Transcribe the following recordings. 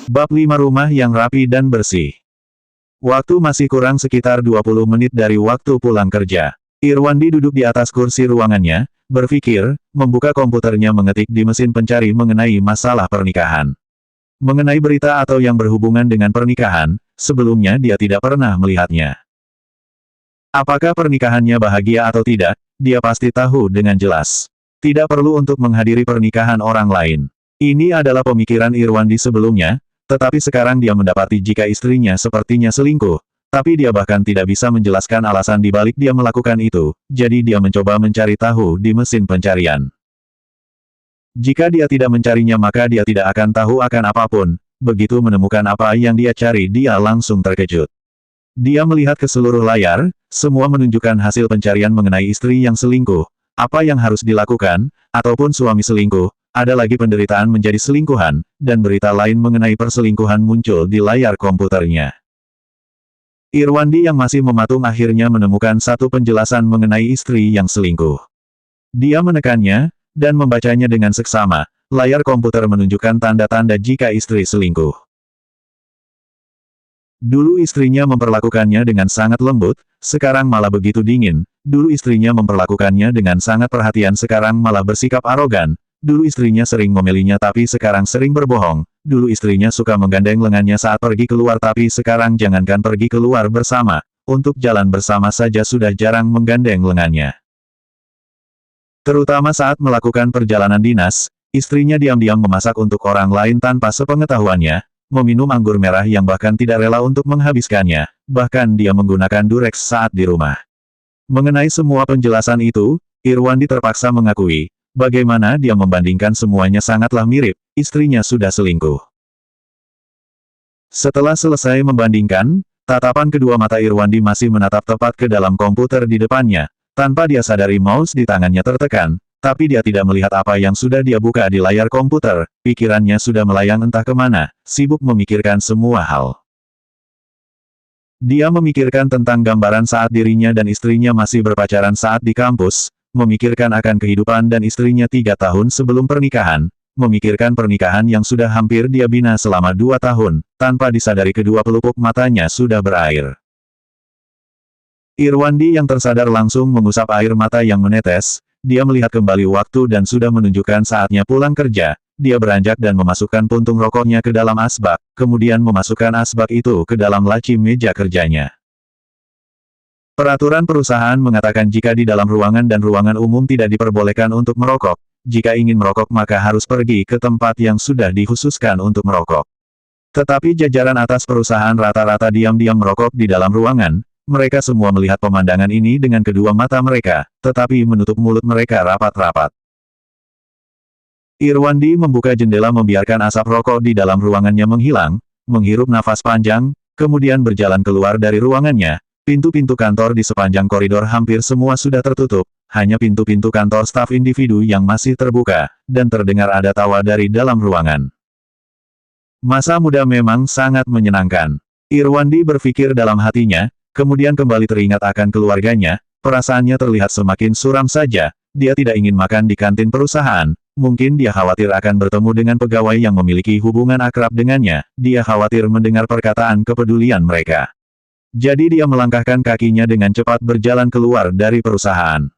Bab 5 Rumah yang rapi dan bersih. Waktu masih kurang sekitar 20 menit dari waktu pulang kerja. Irwandi duduk di atas kursi ruangannya, berpikir, membuka komputernya mengetik di mesin pencari mengenai masalah pernikahan. Mengenai berita atau yang berhubungan dengan pernikahan, sebelumnya dia tidak pernah melihatnya. Apakah pernikahannya bahagia atau tidak, dia pasti tahu dengan jelas. Tidak perlu untuk menghadiri pernikahan orang lain. Ini adalah pemikiran Irwandi sebelumnya, tetapi sekarang dia mendapati jika istrinya sepertinya selingkuh, tapi dia bahkan tidak bisa menjelaskan alasan di balik dia melakukan itu, jadi dia mencoba mencari tahu di mesin pencarian. Jika dia tidak mencarinya maka dia tidak akan tahu akan apapun, begitu menemukan apa yang dia cari dia langsung terkejut. Dia melihat ke seluruh layar, semua menunjukkan hasil pencarian mengenai istri yang selingkuh, apa yang harus dilakukan, ataupun suami selingkuh. Ada lagi penderitaan menjadi selingkuhan, dan berita lain mengenai perselingkuhan muncul di layar komputernya. Irwandi yang masih mematung akhirnya menemukan satu penjelasan mengenai istri yang selingkuh. Dia menekannya, dan membacanya dengan seksama. Layar komputer menunjukkan tanda-tanda jika istri selingkuh. Dulu istrinya memperlakukannya dengan sangat lembut, sekarang malah begitu dingin. Dulu istrinya memperlakukannya dengan sangat perhatian sekarang malah bersikap arogan. Dulu istrinya sering ngomelinya tapi sekarang sering berbohong. Dulu istrinya suka menggandeng lengannya saat pergi keluar tapi sekarang jangankan pergi keluar bersama, untuk jalan bersama saja sudah jarang menggandeng lengannya. Terutama saat melakukan perjalanan dinas, istrinya diam-diam memasak untuk orang lain tanpa sepengetahuannya, meminum anggur merah yang bahkan tidak rela untuk menghabiskannya, bahkan dia menggunakan Durex saat di rumah. Mengenai semua penjelasan itu, Irwandi terpaksa mengakui, bagaimana dia membandingkan semuanya sangatlah mirip, istrinya sudah selingkuh. Setelah selesai membandingkan, tatapan kedua mata Irwandi masih menatap tepat ke dalam komputer di depannya, tanpa dia sadari mouse di tangannya tertekan, tapi dia tidak melihat apa yang sudah dia buka di layar komputer, pikirannya sudah melayang entah kemana, sibuk memikirkan semua hal. Dia memikirkan tentang gambaran saat dirinya dan istrinya masih berpacaran saat di kampus, memikirkan akan kehidupan dan istrinya 3 tahun sebelum pernikahan, memikirkan pernikahan yang sudah hampir dia bina selama 2 tahun, tanpa disadari kedua pelupuk matanya sudah berair. Irwandi yang tersadar langsung mengusap air mata yang menetes, dia melihat kembali waktu dan sudah menunjukkan saatnya pulang kerja, dia beranjak dan memasukkan puntung rokoknya ke dalam asbak, kemudian memasukkan asbak itu ke dalam laci meja kerjanya. Peraturan perusahaan mengatakan jika di dalam ruangan dan ruangan umum tidak diperbolehkan untuk merokok, jika ingin merokok maka harus pergi ke tempat yang sudah dikhususkan untuk merokok. Tetapi jajaran atas perusahaan rata-rata diam-diam merokok di dalam ruangan, mereka semua melihat pemandangan ini dengan kedua mata mereka, tetapi menutup mulut mereka rapat-rapat. Irwandi membuka jendela membiarkan asap rokok di dalam ruangannya menghilang, menghirup nafas panjang, kemudian berjalan keluar dari ruangannya. Pintu-pintu kantor di sepanjang koridor hampir semua sudah tertutup, hanya pintu-pintu kantor staf individu yang masih terbuka, dan terdengar ada tawa dari dalam ruangan. Masa muda memang sangat menyenangkan. Irwandi berpikir dalam hatinya, kemudian kembali teringat akan keluarganya, perasaannya terlihat semakin suram saja, dia tidak ingin makan di kantin perusahaan, mungkin dia khawatir akan bertemu dengan pegawai yang memiliki hubungan akrab dengannya, dia khawatir mendengar perkataan kepedulian mereka. Jadi dia melangkahkan kakinya dengan cepat berjalan keluar dari perusahaan.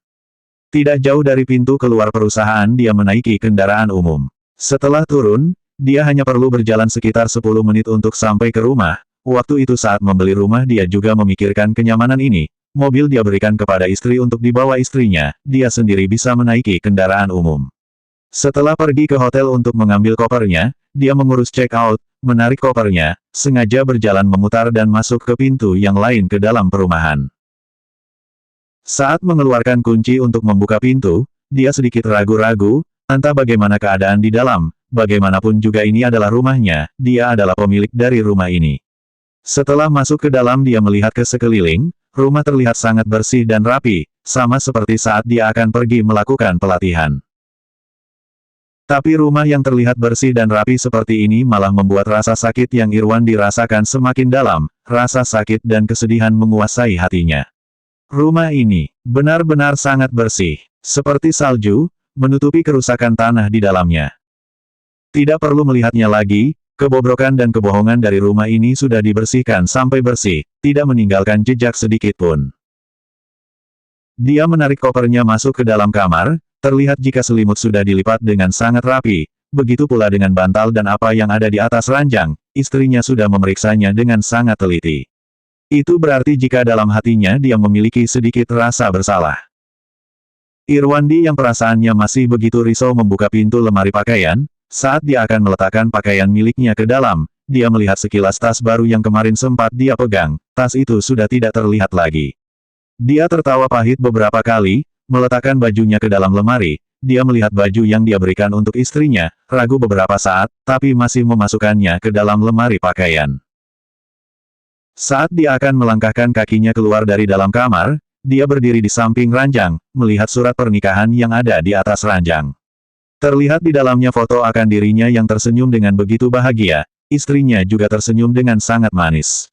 Tidak jauh dari pintu keluar perusahaan dia menaiki kendaraan umum. Setelah turun, dia hanya perlu berjalan sekitar 10 menit untuk sampai ke rumah. Waktu itu saat membeli rumah dia juga memikirkan kenyamanan ini. Mobil dia berikan kepada istri untuk dibawa istrinya, dia sendiri bisa menaiki kendaraan umum. Setelah pergi ke hotel untuk mengambil kopernya, dia mengurus check-out, menarik kopernya, sengaja berjalan memutar dan masuk ke pintu yang lain ke dalam perumahan. Saat mengeluarkan kunci untuk membuka pintu, dia sedikit ragu-ragu, entah bagaimana keadaan di dalam, bagaimanapun juga ini adalah rumahnya, dia adalah pemilik dari rumah ini. Setelah masuk ke dalam dia melihat ke sekeliling, rumah terlihat sangat bersih dan rapi, sama seperti saat dia akan pergi melakukan pelatihan. Tapi rumah yang terlihat bersih dan rapi seperti ini malah membuat rasa sakit yang Irwandi rasakan semakin dalam, rasa sakit dan kesedihan menguasai hatinya. Rumah ini benar-benar sangat bersih, seperti salju, menutupi kerusakan tanah di dalamnya. Tidak perlu melihatnya lagi, kebobrokan dan kebohongan dari rumah ini sudah dibersihkan sampai bersih, tidak meninggalkan jejak sedikit pun. Dia menarik kopernya masuk ke dalam kamar, terlihat jika selimut sudah dilipat dengan sangat rapi, begitu pula dengan bantal dan apa yang ada di atas ranjang, istrinya sudah memeriksanya dengan sangat teliti. Itu berarti jika dalam hatinya dia memiliki sedikit rasa bersalah. Irwandi yang perasaannya masih begitu risau membuka pintu lemari pakaian. Saat dia akan meletakkan pakaian miliknya ke dalam, dia melihat sekilas tas baru yang kemarin sempat dia pegang, tas itu sudah tidak terlihat lagi. Dia tertawa pahit beberapa kali, meletakkan bajunya ke dalam lemari, dia melihat baju yang dia berikan untuk istrinya, ragu beberapa saat, tapi masih memasukkannya ke dalam lemari pakaian. Saat dia akan melangkahkan kakinya keluar dari dalam kamar, dia berdiri di samping ranjang, melihat surat pernikahan yang ada di atas ranjang. Terlihat di dalamnya foto akan dirinya yang tersenyum dengan begitu bahagia, istrinya juga tersenyum dengan sangat manis.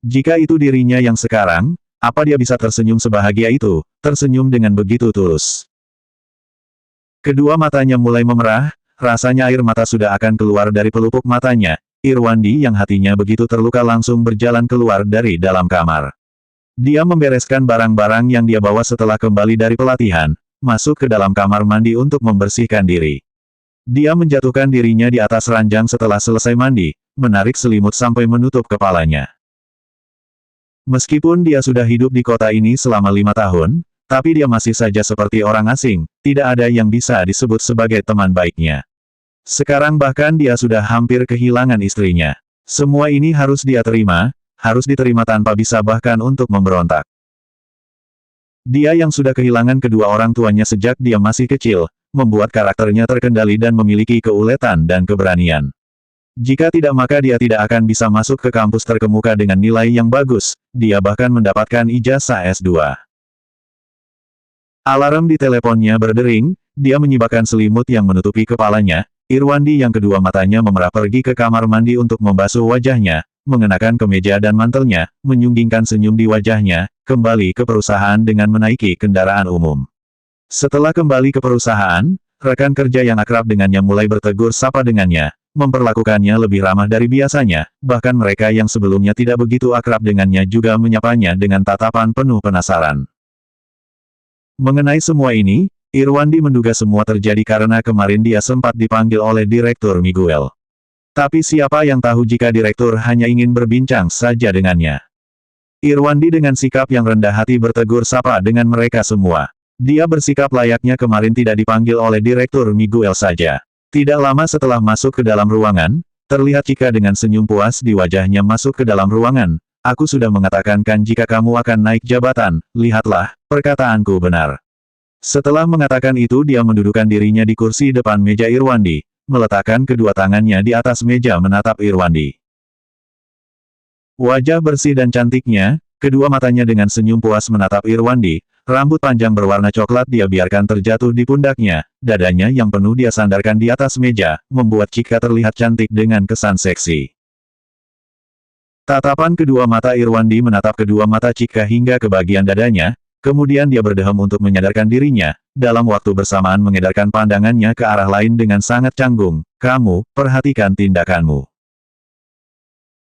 Jika itu dirinya yang sekarang, apa dia bisa tersenyum sebahagia itu, tersenyum dengan begitu tulus. Kedua matanya mulai memerah, rasanya air mata sudah akan keluar dari pelupuk matanya. Irwandi yang hatinya begitu terluka langsung berjalan keluar dari dalam kamar. Dia membereskan barang-barang yang dia bawa setelah kembali dari pelatihan, masuk ke dalam kamar mandi untuk membersihkan diri. Dia menjatuhkan dirinya di atas ranjang setelah selesai mandi, menarik selimut sampai menutup kepalanya. Meskipun dia sudah hidup di kota ini selama 5 tahun, tapi dia masih saja seperti orang asing, tidak ada yang bisa disebut sebagai teman baiknya. Sekarang bahkan dia sudah hampir kehilangan istrinya. Semua ini harus dia terima, harus diterima tanpa bisa bahkan untuk memberontak. Dia yang sudah kehilangan kedua orang tuanya sejak dia masih kecil, membuat karakternya terkendali dan memiliki keuletan dan keberanian. Jika tidak maka dia tidak akan bisa masuk ke kampus terkemuka dengan nilai yang bagus, dia bahkan mendapatkan ijazah S2. Alarm di teleponnya berdering, dia menyibakkan selimut yang menutupi kepalanya, Irwandi yang kedua matanya memerah pergi ke kamar mandi untuk membasuh wajahnya, mengenakan kemeja dan mantelnya, menyunggingkan senyum di wajahnya, kembali ke perusahaan dengan menaiki kendaraan umum. Setelah kembali ke perusahaan, rekan kerja yang akrab dengannya mulai bertegur sapa dengannya, memperlakukannya lebih ramah dari biasanya, bahkan mereka yang sebelumnya tidak begitu akrab dengannya juga menyapanya dengan tatapan penuh penasaran. Mengenai semua ini, Irwandi menduga semua terjadi karena kemarin dia sempat dipanggil oleh Direktur Miguel. Tapi siapa yang tahu jika direktur hanya ingin berbincang saja dengannya. Irwandi dengan sikap yang rendah hati bertegur sapa dengan mereka semua. Dia bersikap layaknya kemarin tidak dipanggil oleh Direktur Miguel saja. Tidak lama setelah masuk ke dalam ruangan, terlihat Chika dengan senyum puas di wajahnya masuk ke dalam ruangan. Aku sudah mengatakan kan jika kamu akan naik jabatan, lihatlah, perkataanku benar. Setelah mengatakan itu dia mendudukkan dirinya di kursi depan meja Irwandi, meletakkan kedua tangannya di atas meja menatap Irwandi. Wajah bersih dan cantiknya, kedua matanya dengan senyum puas menatap Irwandi, rambut panjang berwarna coklat dia biarkan terjatuh di pundaknya, dadanya yang penuh dia sandarkan di atas meja, membuat Chika terlihat cantik dengan kesan seksi. Tatapan kedua mata Irwandi menatap kedua mata Chika hingga ke bagian dadanya, kemudian dia berdehem untuk menyadarkan dirinya, dalam waktu bersamaan mengedarkan pandangannya ke arah lain dengan sangat canggung. Kamu, perhatikan tindakanmu.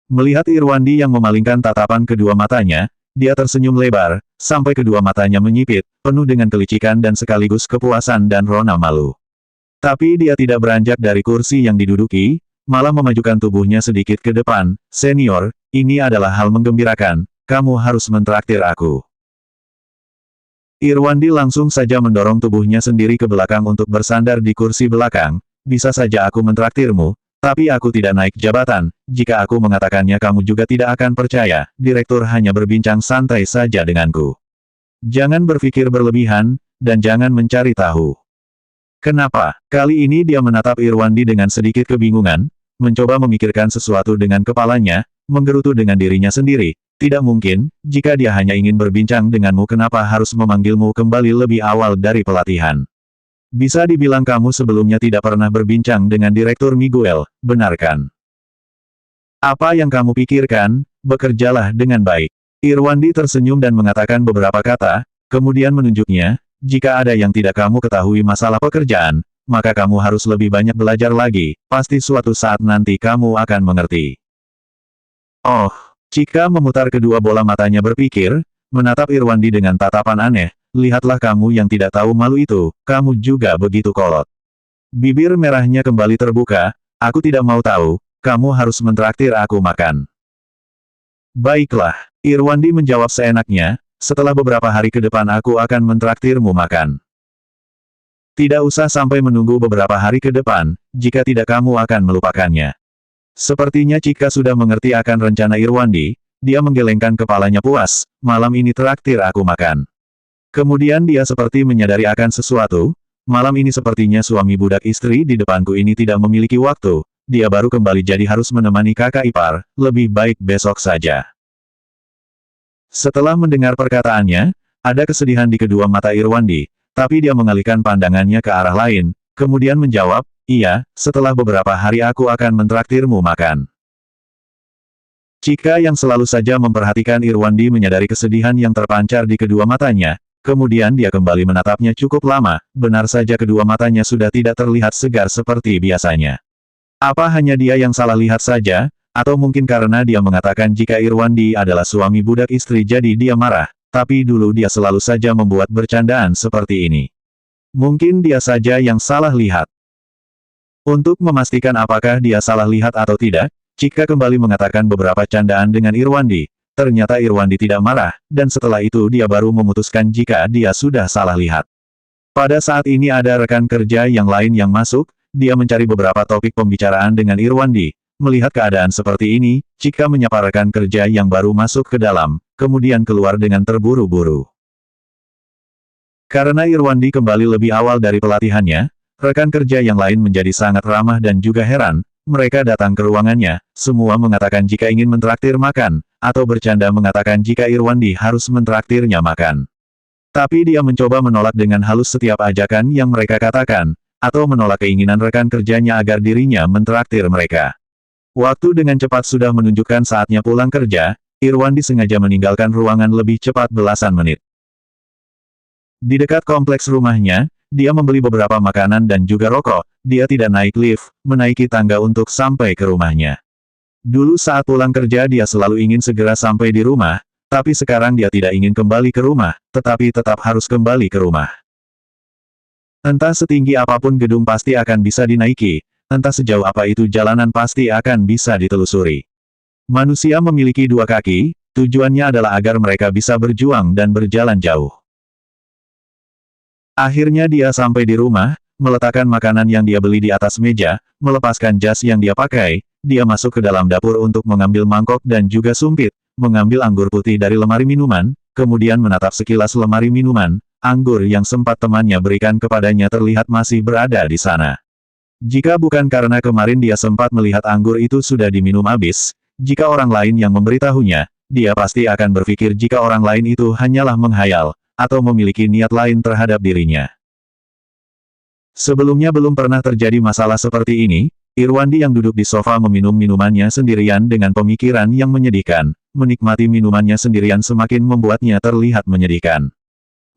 Melihat Irwandi yang memalingkan tatapan kedua matanya, dia tersenyum lebar, sampai kedua matanya menyipit, penuh dengan kelicikan dan sekaligus kepuasan dan rona malu. Tapi dia tidak beranjak dari kursi yang diduduki, malah memajukan tubuhnya sedikit ke depan. Senior, ini adalah hal menggembirakan, kamu harus mentraktir aku. Irwandi langsung saja mendorong tubuhnya sendiri ke belakang untuk bersandar di kursi belakang. Bisa saja aku mentraktirmu, tapi aku tidak naik jabatan. Jika aku mengatakannya kamu juga tidak akan percaya. Direktur hanya berbincang santai saja denganku. Jangan berpikir berlebihan, dan jangan mencari tahu. Kenapa? Kali ini dia menatap Irwandi dengan sedikit kebingungan, mencoba memikirkan sesuatu dengan kepalanya, menggerutu dengan dirinya sendiri. Tidak mungkin, jika dia hanya ingin berbincang denganmu kenapa harus memanggilmu kembali lebih awal dari pelatihan. Bisa dibilang kamu sebelumnya tidak pernah berbincang dengan Direktur Miguel, benarkan? Apa yang kamu pikirkan, bekerjalah dengan baik. Irwandi tersenyum dan mengatakan beberapa kata, kemudian menunjuknya, jika ada yang tidak kamu ketahui masalah pekerjaan, maka kamu harus lebih banyak belajar lagi, pasti suatu saat nanti kamu akan mengerti. Oh, Chika memutar kedua bola matanya berpikir, menatap Irwandi dengan tatapan aneh, lihatlah kamu yang tidak tahu malu itu, kamu juga begitu kolot. Bibir merahnya kembali terbuka, aku tidak mau tahu, kamu harus mentraktir aku makan. Baiklah, Irwandi menjawab seenaknya, setelah beberapa hari ke depan aku akan mentraktirmu makan. Tidak usah sampai menunggu beberapa hari ke depan, jika tidak kamu akan melupakannya. Sepertinya Chika sudah mengerti akan rencana Irwandi, dia menggelengkan kepalanya puas, malam ini traktir aku makan. Kemudian dia seperti menyadari akan sesuatu, malam ini sepertinya suami budak istri di depanku ini tidak memiliki waktu, dia baru kembali jadi harus menemani kakak ipar, lebih baik besok saja. Setelah mendengar perkataannya, ada kesedihan di kedua mata Irwandi, tapi dia mengalihkan pandangannya ke arah lain, kemudian menjawab, iya, setelah beberapa hari aku akan mentraktirmu makan. Chika yang selalu saja memperhatikan Irwandi menyadari kesedihan yang terpancar di kedua matanya, kemudian dia kembali menatapnya cukup lama, benar saja kedua matanya sudah tidak terlihat segar seperti biasanya. Apa hanya dia yang salah lihat saja, atau mungkin karena dia mengatakan jika Irwandi adalah suami budak istri jadi dia marah, tapi dulu dia selalu saja membuat bercandaan seperti ini. Mungkin dia saja yang salah lihat. Untuk memastikan apakah dia salah lihat atau tidak, Chika kembali mengatakan beberapa candaan dengan Irwandi. Ternyata Irwandi tidak marah, dan setelah itu dia baru memutuskan jika dia sudah salah lihat. Pada saat ini ada rekan kerja yang lain yang masuk, dia mencari beberapa topik pembicaraan dengan Irwandi. Melihat keadaan seperti ini, Chika menyapa rekan kerja yang baru masuk ke dalam, kemudian keluar dengan terburu-buru. Karena Irwandi kembali lebih awal dari pelatihannya, rekan kerja yang lain menjadi sangat ramah dan juga heran, mereka datang ke ruangannya, semua mengatakan jika ingin mentraktir makan, atau bercanda mengatakan jika Irwandi harus mentraktirnya makan. Tapi dia mencoba menolak dengan halus setiap ajakan yang mereka katakan, atau menolak keinginan rekan kerjanya agar dirinya mentraktir mereka. Waktu dengan cepat sudah menunjukkan saatnya pulang kerja, Irwandi sengaja meninggalkan ruangan lebih cepat belasan menit. Di dekat kompleks rumahnya, dia membeli beberapa makanan dan juga rokok, dia tidak naik lift, menaiki tangga untuk sampai ke rumahnya. Dulu saat pulang kerja dia selalu ingin segera sampai di rumah, tapi sekarang dia tidak ingin kembali ke rumah, tetapi tetap harus kembali ke rumah. Entah setinggi apapun gedung pasti akan bisa dinaiki, entah sejauh apa itu jalanan pasti akan bisa ditelusuri. Manusia memiliki dua kaki, tujuannya adalah agar mereka bisa berjuang dan berjalan jauh. Akhirnya dia sampai di rumah, meletakkan makanan yang dia beli di atas meja, melepaskan jas yang dia pakai, dia masuk ke dalam dapur untuk mengambil mangkok dan juga sumpit, mengambil anggur putih dari lemari minuman, kemudian menatap sekilas lemari minuman, anggur yang sempat temannya berikan kepadanya terlihat masih berada di sana. Jika bukan karena kemarin dia sempat melihat anggur itu sudah diminum habis, jika orang lain yang memberitahunya, dia pasti akan berpikir jika orang lain itu hanyalah menghayal, atau memiliki niat lain terhadap dirinya. Sebelumnya belum pernah terjadi masalah seperti ini, Irwandi yang duduk di sofa meminum minumannya sendirian dengan pemikiran yang menyedihkan, menikmati minumannya sendirian semakin membuatnya terlihat menyedihkan.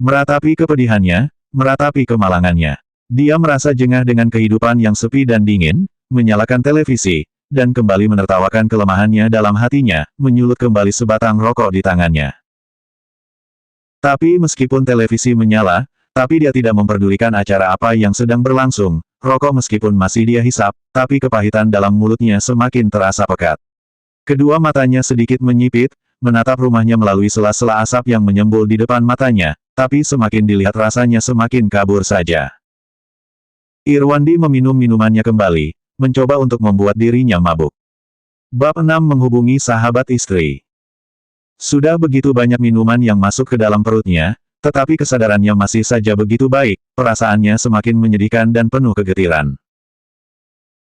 Meratapi kepedihannya, meratapi kemalangannya. Dia merasa jengah dengan kehidupan yang sepi dan dingin, menyalakan televisi, dan kembali menertawakan kelemahannya dalam hatinya, menyulut kembali sebatang rokok di tangannya. Tapi meskipun televisi menyala, tapi dia tidak memperdulikan acara apa yang sedang berlangsung, rokok meskipun masih dia hisap, tapi kepahitan dalam mulutnya semakin terasa pekat. Kedua matanya sedikit menyipit, menatap rumahnya melalui sela-sela asap yang menyembul di depan matanya, tapi semakin dilihat rasanya semakin kabur saja. Irwandi meminum minumannya kembali, mencoba untuk membuat dirinya mabuk. Bab 6 menghubungi sahabat istri. Sudah begitu banyak minuman yang masuk ke dalam perutnya, tetapi kesadarannya masih saja begitu baik, perasaannya semakin menyedihkan dan penuh kegetiran.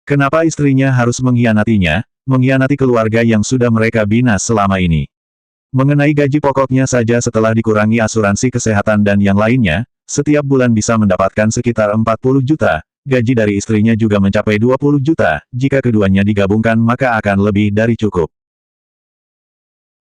Kenapa istrinya harus mengkhianatinya, mengkhianati keluarga yang sudah mereka bina selama ini? Mengenai gaji pokoknya saja setelah dikurangi asuransi kesehatan dan yang lainnya, setiap bulan bisa mendapatkan sekitar 40 juta, gaji dari istrinya juga mencapai 20 juta, jika keduanya digabungkan maka akan lebih dari cukup.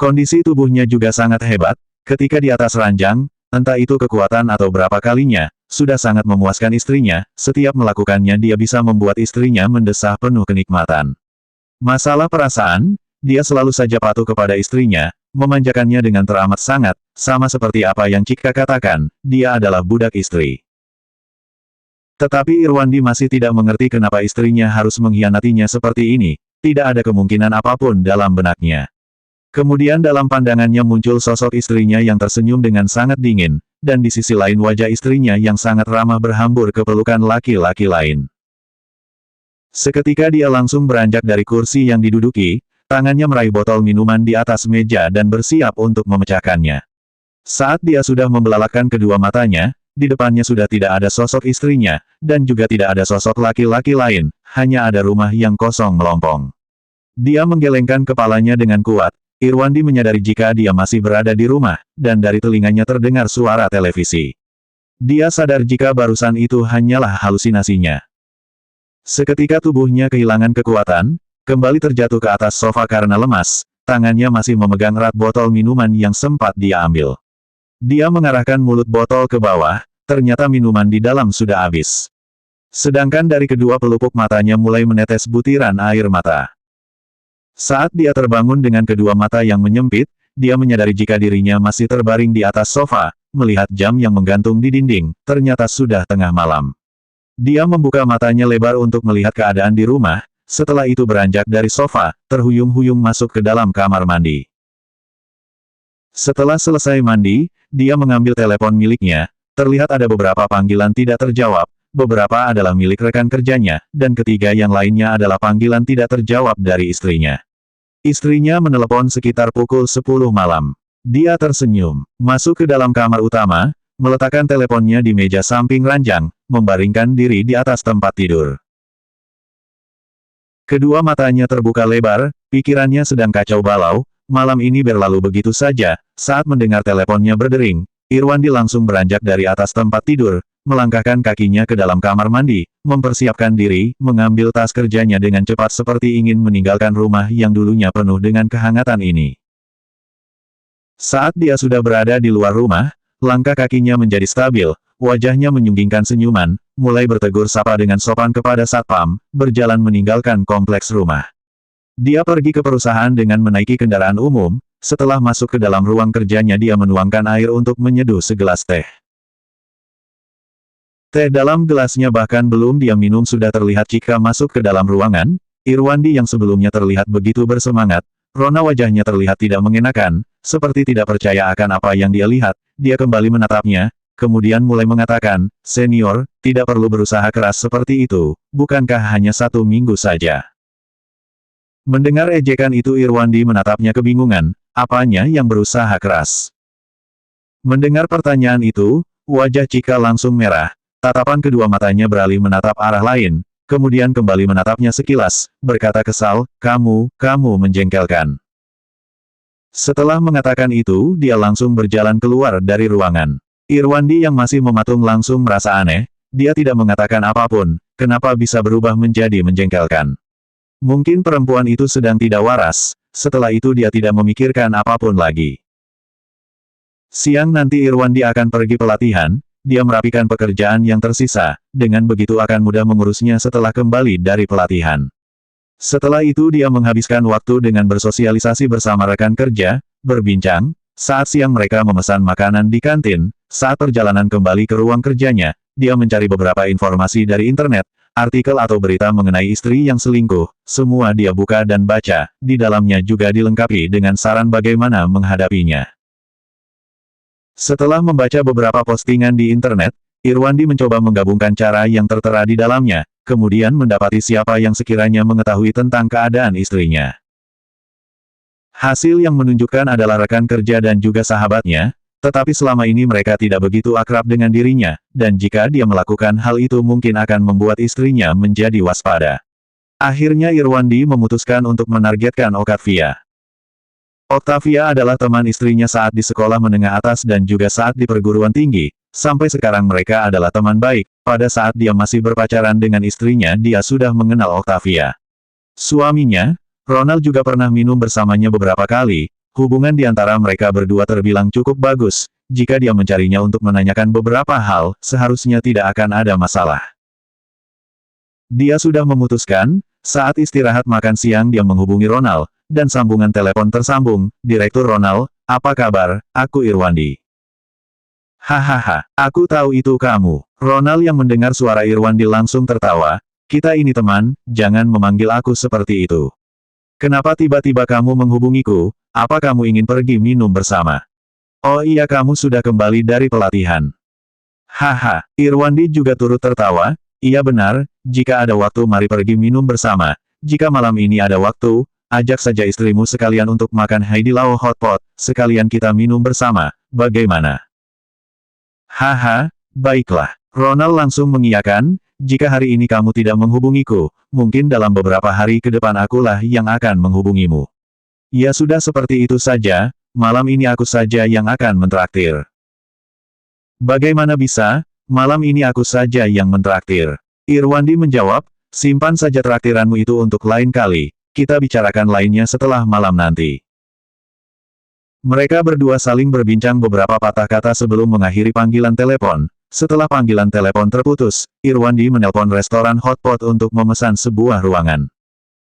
Kondisi tubuhnya juga sangat hebat, ketika di atas ranjang, Entah itu kekuatan atau berapa kalinya, sudah sangat memuaskan istrinya, setiap melakukannya dia bisa membuat istrinya mendesah penuh kenikmatan. Masalah perasaan, dia selalu saja patuh kepada istrinya, memanjakannya dengan teramat sangat, sama seperti apa yang Cika katakan, dia adalah budak istri. Tetapi Irwandi masih tidak mengerti kenapa istrinya harus mengkhianatinya seperti ini, tidak ada kemungkinan apapun dalam benaknya. Kemudian dalam pandangannya muncul sosok istrinya yang tersenyum dengan sangat dingin, dan di sisi lain wajah istrinya yang sangat ramah berhambur ke pelukan laki-laki lain. Seketika dia langsung beranjak dari kursi yang diduduki, tangannya meraih botol minuman di atas meja dan bersiap untuk memecahkannya. Saat dia sudah membelalakan kedua matanya, di depannya sudah tidak ada sosok istrinya, dan juga tidak ada sosok laki-laki lain, hanya ada rumah yang kosong melompong. Dia menggelengkan kepalanya dengan kuat. Irwandi menyadari jika dia masih berada di rumah, dan dari telinganya terdengar suara televisi. Dia sadar jika barusan itu hanyalah halusinasinya. Seketika tubuhnya kehilangan kekuatan, kembali terjatuh ke atas sofa karena lemas, tangannya masih memegang erat botol minuman yang sempat dia ambil. Dia mengarahkan mulut botol ke bawah, ternyata minuman di dalam sudah habis. Sedangkan dari kedua pelupuk matanya mulai menetes butiran air mata. Saat dia terbangun dengan kedua mata yang menyempit, dia menyadari jika dirinya masih terbaring di atas sofa, melihat jam yang menggantung di dinding, ternyata sudah tengah malam. Dia membuka matanya lebar untuk melihat keadaan di rumah, setelah itu beranjak dari sofa, terhuyung-huyung masuk ke dalam kamar mandi. Setelah selesai mandi, dia mengambil telepon miliknya, terlihat ada beberapa panggilan tidak terjawab, beberapa adalah milik rekan kerjanya, dan ketiga yang lainnya adalah panggilan tidak terjawab dari istrinya. Istrinya menelepon sekitar pukul 10 malam. Dia tersenyum, masuk ke dalam kamar utama, meletakkan teleponnya di meja samping ranjang, membaringkan diri di atas tempat tidur. Kedua matanya terbuka lebar, pikirannya sedang kacau balau, malam ini berlalu begitu saja, saat mendengar teleponnya berdering, Irwandi langsung beranjak dari atas tempat tidur, melangkahkan kakinya ke dalam kamar mandi, mempersiapkan diri, mengambil tas kerjanya dengan cepat seperti ingin meninggalkan rumah yang dulunya penuh dengan kehangatan ini. Saat dia sudah berada di luar rumah, langkah kakinya menjadi stabil, wajahnya menyunggingkan senyuman, mulai bertegur sapa dengan sopan kepada satpam, berjalan meninggalkan kompleks rumah. Dia pergi ke perusahaan dengan menaiki kendaraan umum, setelah masuk ke dalam ruang kerjanya dia menuangkan air untuk menyeduh segelas teh. Teh dalam gelasnya bahkan belum dia minum sudah terlihat Cika masuk ke dalam ruangan, Irwandi yang sebelumnya terlihat begitu bersemangat, rona wajahnya terlihat tidak mengenakan, seperti tidak percaya akan apa yang dia lihat, dia kembali menatapnya, kemudian mulai mengatakan, "Senior, tidak perlu berusaha keras seperti itu, bukankah hanya 1 minggu saja?" Mendengar ejekan itu Irwandi menatapnya kebingungan, apanya yang berusaha keras? Mendengar pertanyaan itu, wajah Cika langsung merah. Tatapan kedua matanya beralih menatap arah lain, kemudian kembali menatapnya sekilas, berkata kesal, kamu menjengkelkan." Setelah mengatakan itu, dia langsung berjalan keluar dari ruangan. Irwandi yang masih mematung langsung merasa aneh, dia tidak mengatakan apapun, kenapa bisa berubah menjadi menjengkelkan. Mungkin perempuan itu sedang tidak waras, setelah itu dia tidak memikirkan apapun lagi. Siang nanti Irwandi akan pergi pelatihan. Dia merapikan pekerjaan yang tersisa, dengan begitu akan mudah mengurusnya setelah kembali dari pelatihan. Setelah itu dia menghabiskan waktu dengan bersosialisasi bersama rekan kerja, berbincang, saat siang mereka memesan makanan di kantin, saat perjalanan kembali ke ruang kerjanya, dia mencari beberapa informasi dari internet, artikel atau berita mengenai istri yang selingkuh, semua dia buka dan baca, di dalamnya juga dilengkapi dengan saran bagaimana menghadapinya. Setelah membaca beberapa postingan di internet, Irwandi mencoba menggabungkan cara yang tertera di dalamnya, kemudian mendapati siapa yang sekiranya mengetahui tentang keadaan istrinya. Hasil yang menunjukkan adalah rekan kerja dan juga sahabatnya, tetapi selama ini mereka tidak begitu akrab dengan dirinya, dan jika dia melakukan hal itu mungkin akan membuat istrinya menjadi waspada. Akhirnya Irwandi memutuskan untuk menargetkan Octavia. Octavia adalah teman istrinya saat di sekolah menengah atas dan juga saat di perguruan tinggi, sampai sekarang mereka adalah teman baik, pada saat dia masih berpacaran dengan istrinya dia sudah mengenal Octavia. Suaminya, Ronald juga pernah minum bersamanya beberapa kali, hubungan di antara mereka berdua terbilang cukup bagus, jika dia mencarinya untuk menanyakan beberapa hal, seharusnya tidak akan ada masalah. Dia sudah memutuskan, saat istirahat makan siang dia menghubungi Ronald, dan sambungan telepon tersambung. Direktur Ronald, apa kabar, aku Irwandi. Hahaha, aku tahu itu kamu. Ronald yang mendengar suara Irwandi langsung tertawa, kita ini teman, jangan memanggil aku seperti itu. Kenapa tiba-tiba kamu menghubungiku, apa kamu ingin pergi minum bersama? Oh iya kamu sudah kembali dari pelatihan. Haha, Irwandi juga turut tertawa, iya benar, jika ada waktu mari pergi minum bersama, jika malam ini ada waktu, ajak saja istrimu sekalian untuk makan Haidilao Hotpot, sekalian kita minum bersama, bagaimana? Haha, baiklah. Ronald langsung mengiyakan, jika hari ini kamu tidak menghubungiku, mungkin dalam beberapa hari ke depan akulah yang akan menghubungimu. Ya sudah seperti itu saja, malam ini aku saja yang akan mentraktir. Bagaimana bisa, malam ini aku saja yang mentraktir. Irwandi menjawab, simpan saja traktiranmu itu untuk lain kali, kita bicarakan lainnya setelah malam nanti. Mereka berdua saling berbincang beberapa patah kata sebelum mengakhiri panggilan telepon. Setelah panggilan telepon terputus, Irwandi menelpon restoran Hotpot untuk memesan sebuah ruangan.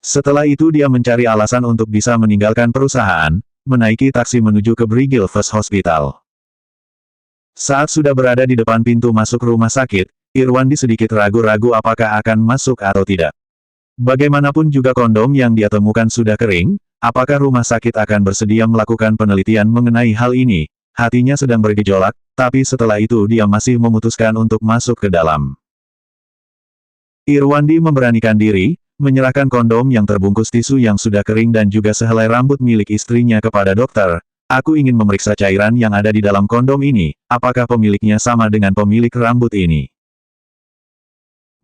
Setelah itu dia mencari alasan untuk bisa meninggalkan perusahaan, menaiki taksi menuju ke Brigil First Hospital. Saat sudah berada di depan pintu masuk rumah sakit, Irwandi sedikit ragu-ragu apakah akan masuk atau tidak. Bagaimanapun juga kondom yang dia temukan sudah kering, apakah rumah sakit akan bersedia melakukan penelitian mengenai hal ini? Hatinya sedang bergejolak, tapi setelah itu dia masih memutuskan untuk masuk ke dalam. Irwandi memberanikan diri, menyerahkan kondom yang terbungkus tisu yang sudah kering dan juga sehelai rambut milik istrinya kepada dokter. Aku ingin memeriksa cairan yang ada di dalam kondom ini, apakah pemiliknya sama dengan pemilik rambut ini.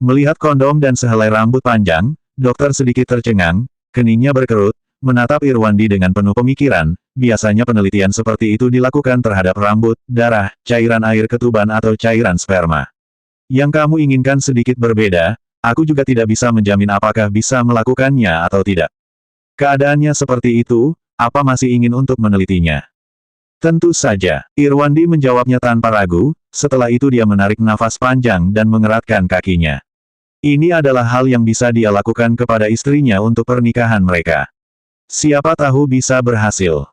Melihat kondom dan sehelai rambut panjang, dokter sedikit tercengang, keningnya berkerut, menatap Irwandi dengan penuh pemikiran. Biasanya penelitian seperti itu dilakukan terhadap rambut, darah, cairan air ketuban atau cairan sperma. Yang kamu inginkan sedikit berbeda, aku juga tidak bisa menjamin apakah bisa melakukannya atau tidak. Keadaannya seperti itu, apa masih ingin untuk menelitinya? Tentu saja, Irwandi menjawabnya tanpa ragu, setelah itu dia menarik nafas panjang dan mengeratkan kakinya. Ini adalah hal yang bisa dia lakukan kepada istrinya untuk pernikahan mereka. Siapa tahu bisa berhasil.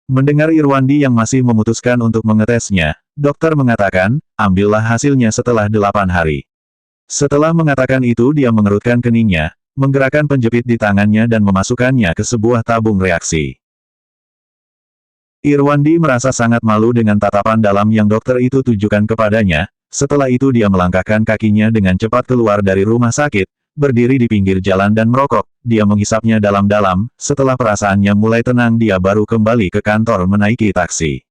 Mendengar Irwandi yang masih memutuskan untuk mengetesnya, dokter mengatakan, ambillah hasilnya setelah 8 hari. Setelah mengatakan itu dia mengerutkan keningnya, menggerakkan penjepit di tangannya dan memasukkannya ke sebuah tabung reaksi. Irwandi merasa sangat malu dengan tatapan dalam yang dokter itu tujukan kepadanya, setelah itu dia melangkahkan kakinya dengan cepat keluar dari rumah sakit, berdiri di pinggir jalan dan merokok, dia menghisapnya dalam-dalam, setelah perasaannya mulai tenang dia baru kembali ke kantor menaiki taksi.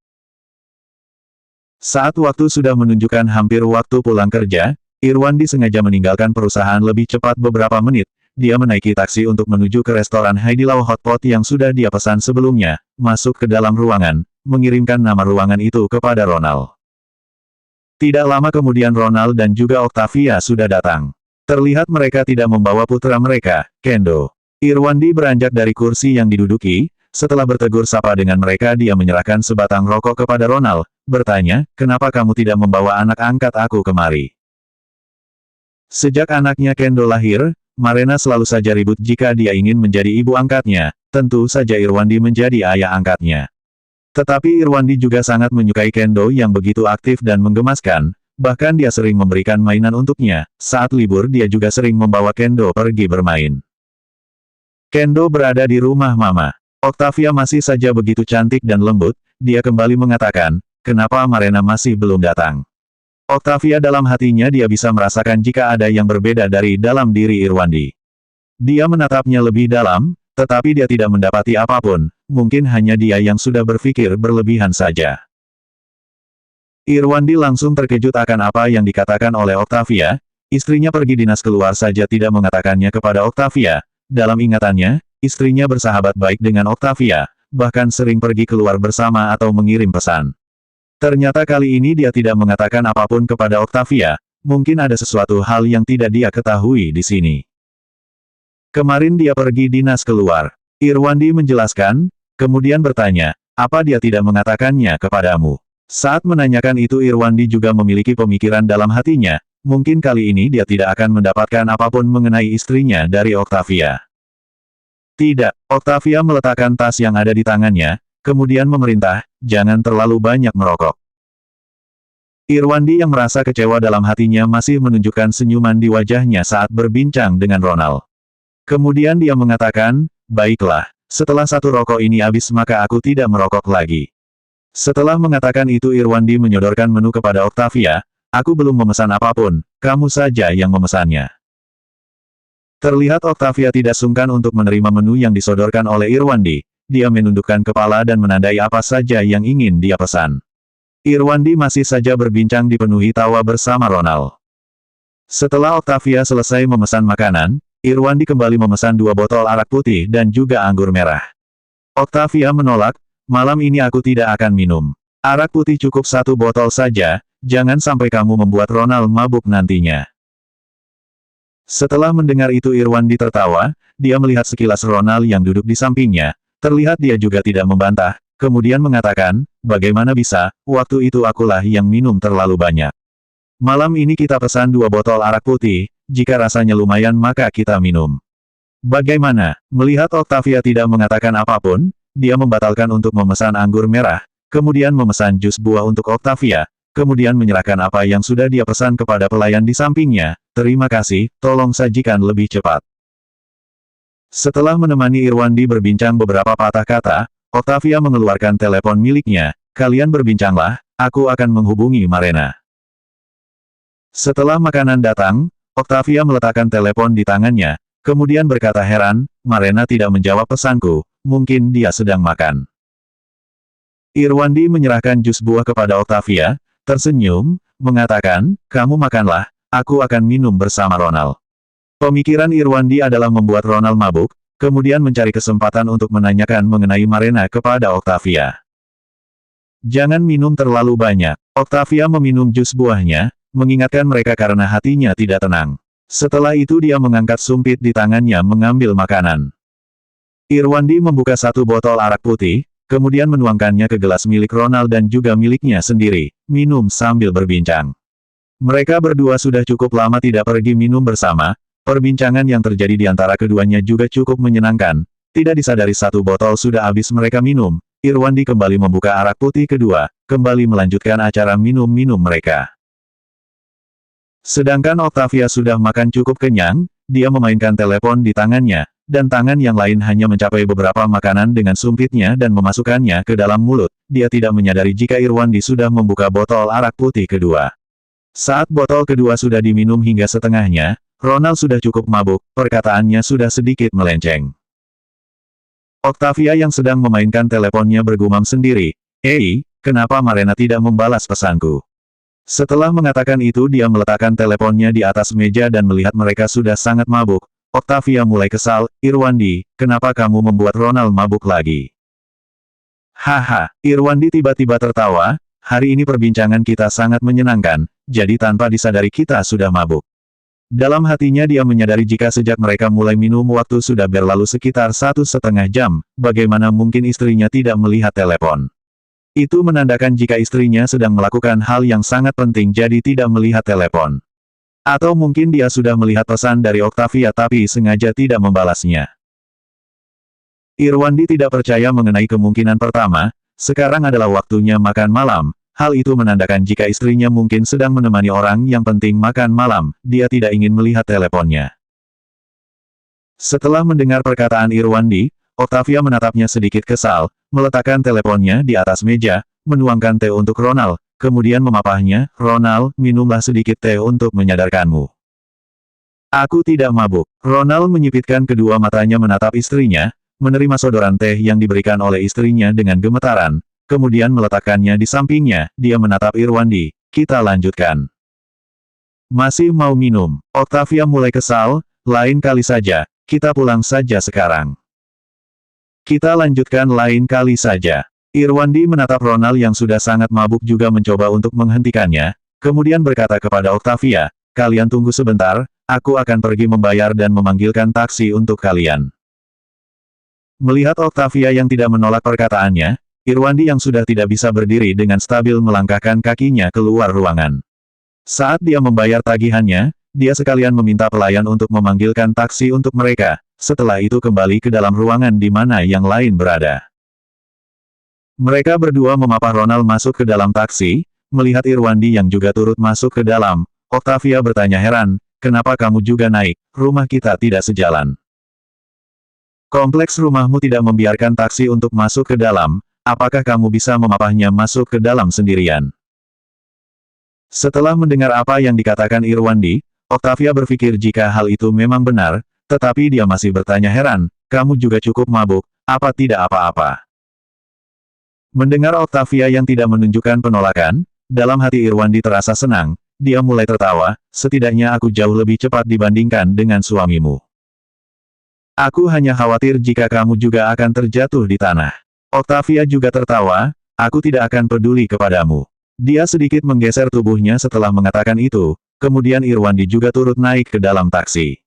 Saat waktu sudah menunjukkan hampir waktu pulang kerja, Irwandi sengaja meninggalkan perusahaan lebih cepat beberapa menit, dia menaiki taksi untuk menuju ke restoran Haidilao Hotpot yang sudah dia pesan sebelumnya, masuk ke dalam ruangan, mengirimkan nama ruangan itu kepada Ronald. Tidak lama kemudian Ronald dan juga Octavia sudah datang. Terlihat mereka tidak membawa putra mereka, Kendo. Irwandi beranjak dari kursi yang diduduki, setelah bertegur sapa dengan mereka dia menyerahkan sebatang rokok kepada Ronald, bertanya, kenapa kamu tidak membawa anak angkat aku kemari? Sejak anaknya Kendo lahir, Marena selalu saja ribut jika dia ingin menjadi ibu angkatnya, tentu saja Irwandi menjadi ayah angkatnya. Tetapi Irwandi juga sangat menyukai Kendo yang begitu aktif dan menggemaskan, bahkan dia sering memberikan mainan untuknya, saat libur dia juga sering membawa Kendo pergi bermain. Kendo berada di rumah Mama. Octavia masih saja begitu cantik dan lembut, dia kembali mengatakan, kenapa Marena masih belum datang? Octavia dalam hatinya dia bisa merasakan jika ada yang berbeda dari dalam diri Irwandi. Dia menatapnya lebih dalam, tetapi dia tidak mendapati apapun, mungkin hanya dia yang sudah berpikir berlebihan saja. Irwandi langsung terkejut akan apa yang dikatakan oleh Octavia, istrinya pergi dinas keluar saja tidak mengatakannya kepada Octavia, dalam ingatannya, istrinya bersahabat baik dengan Octavia, bahkan sering pergi keluar bersama atau mengirim pesan. Ternyata kali ini dia tidak mengatakan apapun kepada Octavia, mungkin ada sesuatu hal yang tidak dia ketahui di sini. Kemarin dia pergi dinas keluar. Irwandi menjelaskan, kemudian bertanya, apa dia tidak mengatakannya kepadamu? Saat menanyakan itu Irwandi juga memiliki pemikiran dalam hatinya, mungkin kali ini dia tidak akan mendapatkan apapun mengenai istrinya dari Octavia. Tidak, Octavia meletakkan tas yang ada di tangannya, kemudian memerintah, jangan terlalu banyak merokok. Irwandi yang merasa kecewa dalam hatinya masih menunjukkan senyuman di wajahnya saat berbincang dengan Ronald. Kemudian dia mengatakan, baiklah, setelah satu rokok ini habis maka aku tidak merokok lagi. Setelah mengatakan itu Irwandi menyodorkan menu kepada Octavia, aku belum memesan apapun, kamu saja yang memesannya. Terlihat Octavia tidak sungkan untuk menerima menu yang disodorkan oleh Irwandi, dia menundukkan kepala dan menandai apa saja yang ingin dia pesan. Irwandi masih saja berbincang dipenuhi tawa bersama Ronald. Setelah Octavia selesai memesan makanan, Irwandi kembali memesan 2 botol arak putih dan juga anggur merah. Octavia menolak, malam ini aku tidak akan minum. Arak putih cukup 1 botol saja, jangan sampai kamu membuat Ronald mabuk nantinya. Setelah mendengar itu Irwandi tertawa, dia melihat sekilas Ronald yang duduk di sampingnya, terlihat dia juga tidak membantah, kemudian mengatakan, bagaimana bisa, waktu itu akulah yang minum terlalu banyak. Malam ini kita pesan 2 botol arak putih, jika rasanya lumayan maka kita minum. Bagaimana? Melihat Octavia tidak mengatakan apapun, dia membatalkan untuk memesan anggur merah, kemudian memesan jus buah untuk Octavia, kemudian menyerahkan apa yang sudah dia pesan kepada pelayan di sampingnya, terima kasih, tolong sajikan lebih cepat. Setelah menemani Irwandi berbincang beberapa patah kata, Octavia mengeluarkan telepon miliknya, kalian berbincanglah, aku akan menghubungi Marena. Setelah makanan datang, Octavia meletakkan telepon di tangannya, kemudian berkata heran, Marena tidak menjawab pesanku, mungkin dia sedang makan. Irwandi menyerahkan jus buah kepada Octavia, tersenyum, mengatakan, kamu makanlah, aku akan minum bersama Ronald. Pemikiran Irwandi adalah membuat Ronald mabuk, kemudian mencari kesempatan untuk menanyakan mengenai Marena kepada Octavia. Jangan minum terlalu banyak. Octavia meminum jus buahnya, mengingatkan mereka karena hatinya tidak tenang. Setelah itu dia mengangkat sumpit di tangannya mengambil makanan. Irwandi membuka 1 botol arak putih, kemudian menuangkannya ke gelas milik Ronald dan juga miliknya sendiri, minum sambil berbincang. Mereka berdua sudah cukup lama tidak pergi minum bersama, perbincangan yang terjadi di antara keduanya juga cukup menyenangkan, tidak disadari 1 botol sudah habis mereka minum, Irwandi kembali membuka arak putih kedua, kembali melanjutkan acara minum-minum mereka. Sedangkan Octavia sudah makan cukup kenyang, dia memainkan telepon di tangannya, dan tangan yang lain hanya mencapai beberapa makanan dengan sumpitnya dan memasukkannya ke dalam mulut, dia tidak menyadari jika Irwandi sudah membuka botol arak putih kedua. Saat botol kedua sudah diminum hingga setengahnya, Ronald sudah cukup mabuk, perkataannya sudah sedikit melenceng. Octavia yang sedang memainkan teleponnya bergumam sendiri, kenapa Marena tidak membalas pesanku? Setelah mengatakan itu dia meletakkan teleponnya di atas meja dan melihat mereka sudah sangat mabuk, Octavia mulai kesal, Irwandi, kenapa kamu membuat Ronald mabuk lagi? Haha, Irwandi tiba-tiba tertawa, hari ini perbincangan kita sangat menyenangkan, jadi tanpa disadari kita sudah mabuk. Dalam hatinya dia menyadari jika sejak mereka mulai minum waktu sudah berlalu sekitar 1,5 jam, bagaimana mungkin istrinya tidak melihat telepon. Itu menandakan jika istrinya sedang melakukan hal yang sangat penting jadi tidak melihat telepon. Atau mungkin dia sudah melihat pesan dari Octavia tapi sengaja tidak membalasnya. Irwandi tidak percaya mengenai kemungkinan pertama, sekarang adalah waktunya makan malam, hal itu menandakan jika istrinya mungkin sedang menemani orang yang penting makan malam, dia tidak ingin melihat teleponnya. Setelah mendengar perkataan Irwandi, Octavia menatapnya sedikit kesal, meletakkan teleponnya di atas meja, menuangkan teh untuk Ronald, kemudian memapahnya, Ronald, minumlah sedikit teh untuk menyadarkanmu. Aku tidak mabuk. Ronald menyipitkan kedua matanya menatap istrinya, menerima sodoran teh yang diberikan oleh istrinya dengan gemetaran, kemudian meletakkannya di sampingnya, dia menatap Irwandi, kita lanjutkan. Masih mau minum? Octavia mulai kesal, lain kali saja, kita pulang saja sekarang. Kita lanjutkan lain kali saja. Irwandi menatap Ronald yang sudah sangat mabuk juga mencoba untuk menghentikannya, kemudian berkata kepada Octavia, kalian tunggu sebentar, aku akan pergi membayar dan memanggilkan taksi untuk kalian. Melihat Octavia yang tidak menolak perkataannya, Irwandi yang sudah tidak bisa berdiri dengan stabil melangkahkan kakinya keluar ruangan. Saat dia membayar tagihannya, dia sekalian meminta pelayan untuk memanggilkan taksi untuk mereka, setelah itu kembali ke dalam ruangan di mana yang lain berada. Mereka berdua memapah Ronald masuk ke dalam taksi, melihat Irwandi yang juga turut masuk ke dalam. Octavia bertanya heran, kenapa kamu juga naik, rumah kita tidak sejalan. Kompleks rumahmu tidak membiarkan taksi untuk masuk ke dalam, apakah kamu bisa memapahnya masuk ke dalam sendirian? Setelah mendengar apa yang dikatakan Irwandi, Octavia berpikir jika hal itu memang benar, tetapi dia masih bertanya heran, kamu juga cukup mabuk, apa tidak apa-apa? Mendengar Octavia yang tidak menunjukkan penolakan, dalam hati Irwandi terasa senang, dia mulai tertawa, setidaknya aku jauh lebih cepat dibandingkan dengan suamimu. Aku hanya khawatir jika kamu juga akan terjatuh di tanah. Octavia juga tertawa, aku tidak akan peduli kepadamu. Dia sedikit menggeser tubuhnya setelah mengatakan itu, kemudian Irwandi juga turut naik ke dalam taksi.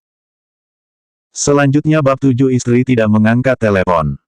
Selanjutnya bab 7 istri tidak mengangkat telepon.